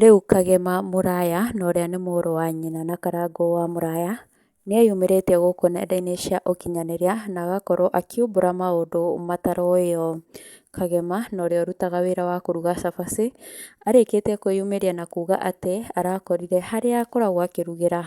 Rĩu Kagema Mũraya na ũrĩa nĩ mũrũ wa nyina na Karangũ wa Mũraya nĩeyumĩrĩtie gũkũ nenda-inĩ cia ũkinyanĩria na agakorwo akiumbũra maũndũ mataroĩyo. Kagema na ũrĩa ũrutaga wĩra wa kũruga cabaci arĩkĩtie kwĩyumĩria na kuga atĩ arakorire harĩa akoragwo akĩrugĩra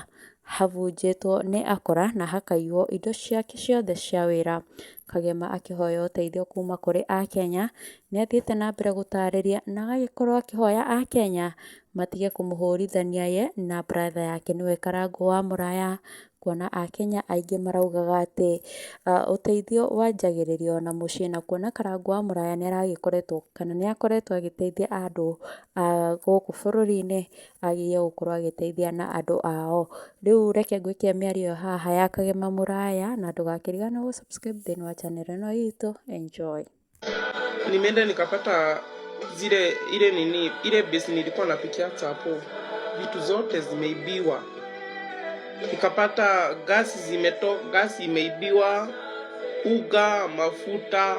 havunjĩtwo nĩ akora na hakaiywo indo ciake ciothe cia wĩra. Kagema akĩhoya ũteithio kuma kũrĩ Akenya, nĩathiĩte na mbere gũtarĩria na agagĩkorwo akĩhoya Akenya matige kũmũhũrithania ye na brother yake nĩwe Karangũ wa Mũraya, kuona Akenya aingĩ maraugaga atĩ ũteithio wanjagĩrĩria na mũciĩ, na kuona Karangũ wa Mũraya nĩaragĩkoretwo kana nĩakoretwo agĩteithia andũ a gũkũ bũrũri-inĩ, agĩrĩire gũkorwo agĩteithia na andũ ao. Rĩu reke ngũikie mĩario haha ya Kagema Mũraya na ndũgakĩrigane gũ subscribe thĩinĩ wa channel ĩno itũ. Enjoy. Nimeenda nikapata ile base nilikuwa napikia hapo, vitu zote zimeibiwa. Nikapata gasi imeibiwa, uga, mafuta,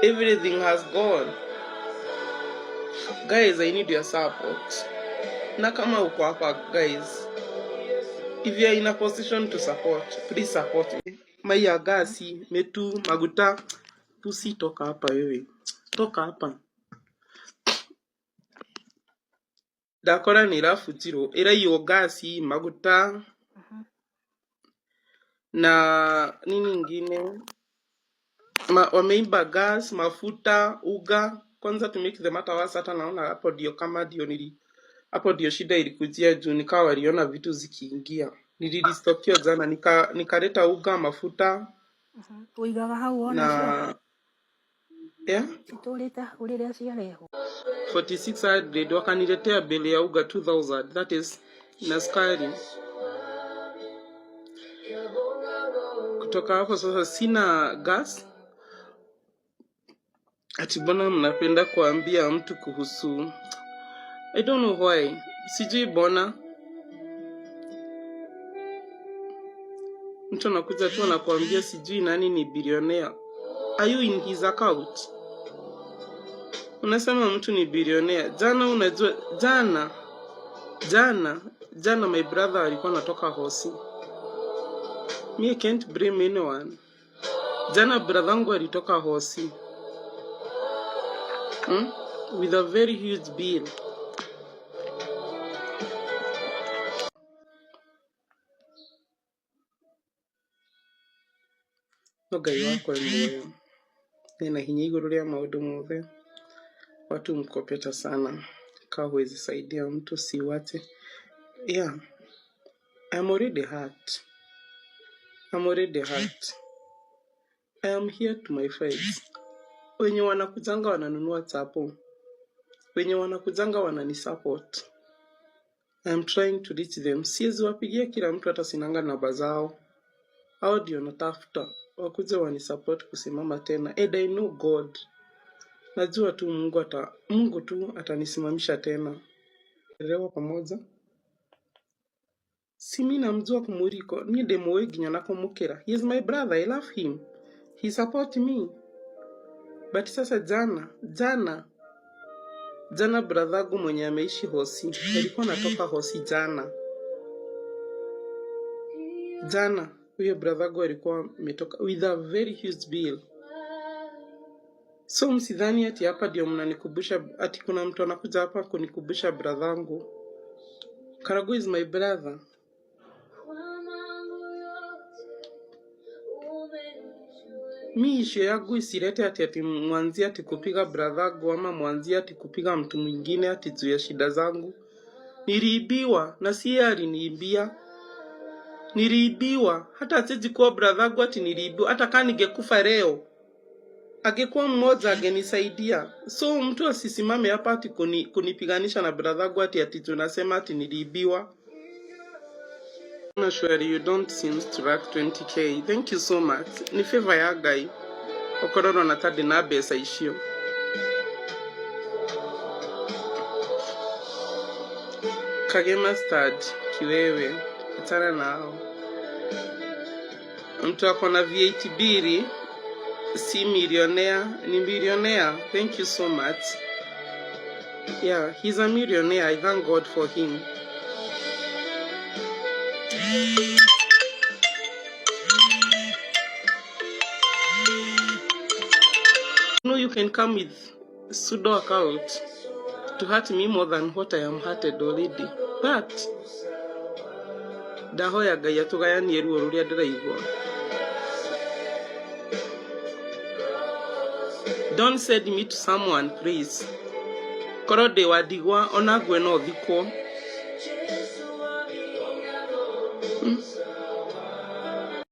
everything has gone. Guys, I need your support. Na kama uko hapa guys, if you are in a position to support, please support me. Maya gasi, metu, maguta, pusi toka hapa wewe. Toka hapa. Ndakora nĩrabutirwo ĩraiywo gasi, maguta na nini ingine wameiba gas, mafuta, uga. Kwanza to make the matter worse, hata naona hapo ndio shida ilikujia juu nikawa waliona vitu zikiingia. Nilistokio jana nikaleta uga, mafuta Uigaga hau ona na yeah, citũrĩte ũrĩrĩa ciarehwo 4600 wakaniletea bele ya uga 2000, that is na sukari. Kutoka hapo sasa sina gas. Ati mbona mnapenda kuambia mtu kuhusu, I don't know why, sijui bona. Mtu anakuja tu anakuambia sijui nani ni billionaire. Are you in his account? Unasema mtu ni billionaire. Jana unajua, jana my brother alikuwa anatoka hosi. Me, I can't blame anyone. Jana brother wangu alitoka hosi. With a very huge bill. No Ngai wakwa nĩ muoyo. Nina hinya igũrũ rĩa maũndũ mothe. Watu mkopeta sana. Kaa huwezi saidia mtu siwache. Yeah. I'm already hurt. I am here to my friends. Wenye wanakujanga wananunua chapo. Wenye wanakujanga wananisupport. I am trying to reach them. Siwezi wapigia kila mtu, hata sinanga namba zao. Hao ndio natafuta. Wakuje wanisupport kusimama tena. And I know God. Najua tu Mungu tu atanisimamisha tena. Elewa pamoja. Si mimi namjua kumuriko. Ni demo weginya na kumukira. He is my brother. I love him. He support me. But sasa jana brother wangu mwenye ameishi hosi alikuwa anatoka hosi jana huyo brother wangu alikuwa ametoka with a very huge bill. So msidhani ati hapa ndio mnanikumbusha ati kuna mtu anakuja hapa kunikumbusha brother wangu. Karangũ is my brother. Mi issue yangu isilete ati mwanzi ati kupiga brother wangu ama mwanzi ati kupiga mtu mwingine ati juu ya shida zangu. Niliibiwa na si yeye aliniibia. Niliibiwa, hata siwezi kuwa brother wangu ati niliibiwa. Hata kama ningekufa leo angekuwa mmoja angenisaidia. So mtu asisimame hapa ati kunipiganisha na brother wangu ati tunasema ati niliibiwa. Sure you don't seem to lack 20k. Thank you so much. Ni favor ya guy. Okororo na tadi na besa ishio. Kagema Stad kiwewe. Atana nao. Mtu akona VAT biri. Si millionaire. Ni billionaire. Thank you so much. Yeah, he's a millionaire. I thank God for him. You know, you can come with pseudo account to hurt me more than what I am hurted already. But ndahoya Ngai atugayanie ruo ruria ndiraigua. Don't send me to someone, please. Korwo ndi wa ndigwa ona ngwe no thikwo.